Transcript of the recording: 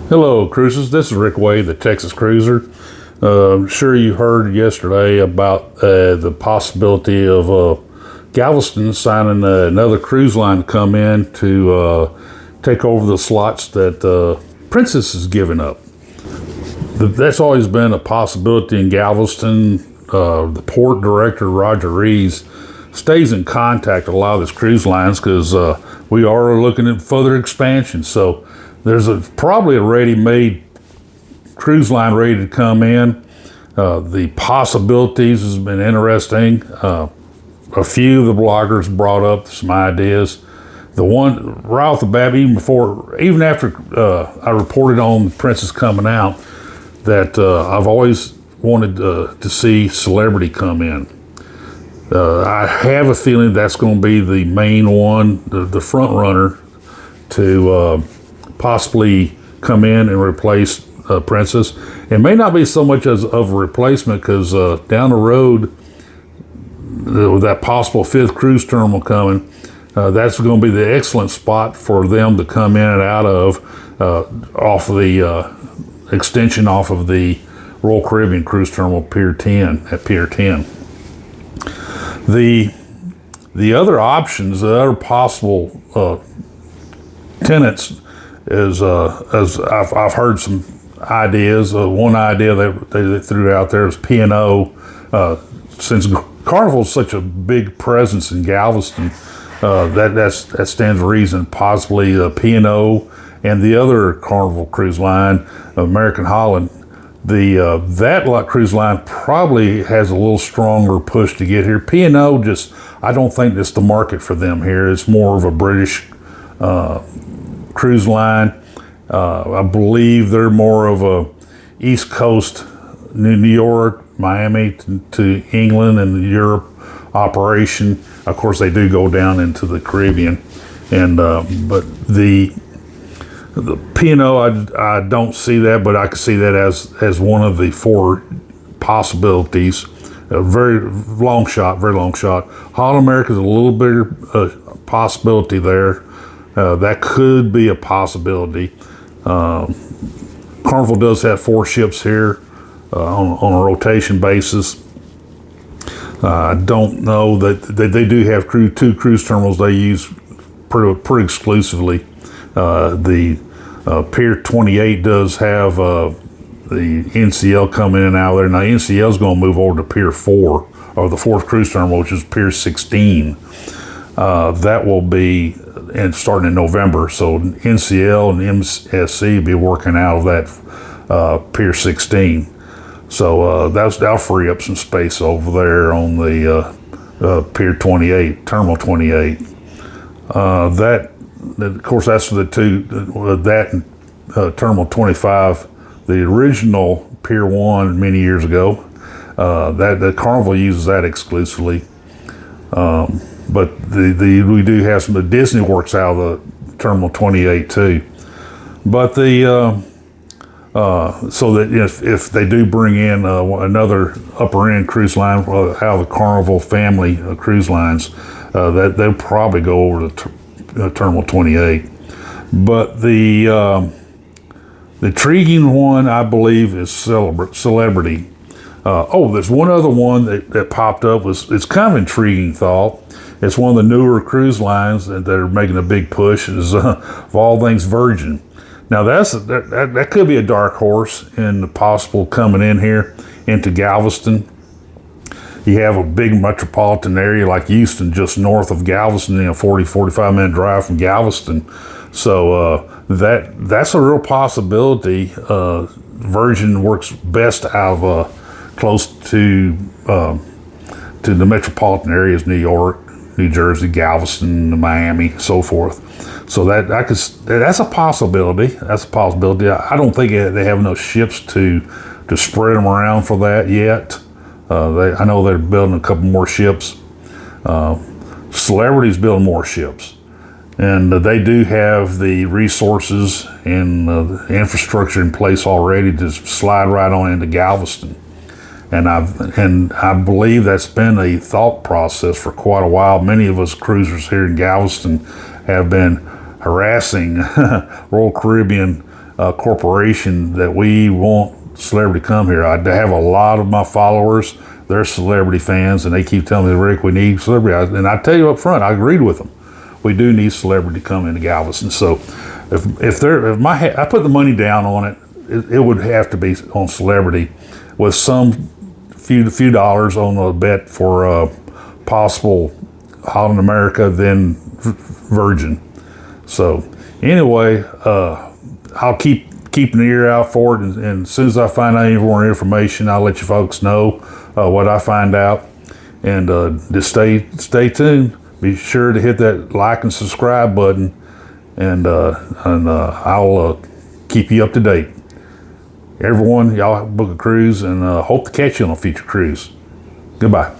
Hello, cruisers. This is Rick Wade, the Texas Cruiser. I'm sure you heard yesterday about the possibility of Galveston signing another cruise line to come in to take over the slots that Princess is giving up. That's always been a possibility in Galveston. The port director, Roger Rees, stays in contact with a lot of these cruise lines because we are looking at further expansion. So there's probably a ready-made cruise line ready to come in. The possibilities has been interesting. A few of the bloggers brought up some ideas. The one right off the bat, even after I reported on the Princess coming out, that I've always wanted to see celebrity come in. I have a feeling that's going to be the main one, the front runner to possibly come in and replace Princess. It may not be so much as of a replacement because down the road, with that possible fifth cruise terminal coming, that's going to be the excellent spot for them to come in and out of off of the extension off of the Royal Caribbean Cruise Terminal Pier 10 at Pier 10. The other options, the other possible tenants is, as I've heard some ideas. One idea they threw out there is P&O. Since Carnival is such a big presence in Galveston, that stands to reason possibly P&O and the other Carnival cruise line, American Holland. That cruise line probably has a little stronger push to get here. P&O I don't think it's the market for them here. It's more of a British cruise line. I believe they're more of a East Coast, New York, Miami to England and Europe operation. Of course, they do go down into the Caribbean, but the P&O, I don't see that, but I can see that as one of the four possibilities. A very long shot. Holland America is a little bigger possibility there. That could be a possibility. Carnival does have 4 ships here on a rotation basis. I don't know that they do have 2 cruise terminals they use pretty exclusively. The Pier 28 does have the NCL coming in and out of there. Now NCL is going to move over to Pier 4, or the 4th cruise terminal, which is Pier 16. That will be starting in November. So NCL and MSC will be working out of that Pier 16. So that'll free up some space over there on the Pier 28, Terminal 28. Of course, that's for the two, that and Terminal 25, the original Pier 1 many years ago. The Carnival uses that exclusively. But we do have some, the Disney works out of the Terminal 28 too. But so that if they do bring in another upper end cruise line out of the Carnival family cruise lines, that they'll probably go over to Terminal 28. But the intriguing one, I believe, is Celebrity. There's one other one that popped up. It's kind of intriguing thought. It's one of the newer cruise lines that are making a big push. Is of all things Virgin. Now that could be a dark horse in the possible coming in here into Galveston. You have a big metropolitan area like Houston just north of Galveston, 45 minute drive from Galveston. So that's a real possibility. Virgin works best out of close to the metropolitan areas, New York, New Jersey, Galveston, Miami, so forth. So that's a possibility. That's a possibility. I don't think they have enough ships to spread them around for that yet. I know they're building a couple more ships. Celebrity's building more ships, and they do have the resources and the infrastructure in place already to slide right on into Galveston. And I believe that's been a thought process for quite a while. Many of us cruisers here in Galveston have been harassing Royal Caribbean corporation that we want celebrity to come here. I have a lot of my followers, they're celebrity fans, and they keep telling me, Rick, we need celebrity. And I tell you up front, I agreed with them. We do need celebrity to come into Galveston. So if I put the money down on it, it would have to be on celebrity with some few dollars on a bet for possible Holland America, then Virgin. So anyway, I'll keep keeping an ear out for it, and as soon as I find out any more information, I'll let you folks know what I find out. And just stay tuned. Be sure to hit that like and subscribe button, and I'll keep you up to date. Everyone, y'all book a cruise, and hope to catch you on a future cruise. Goodbye.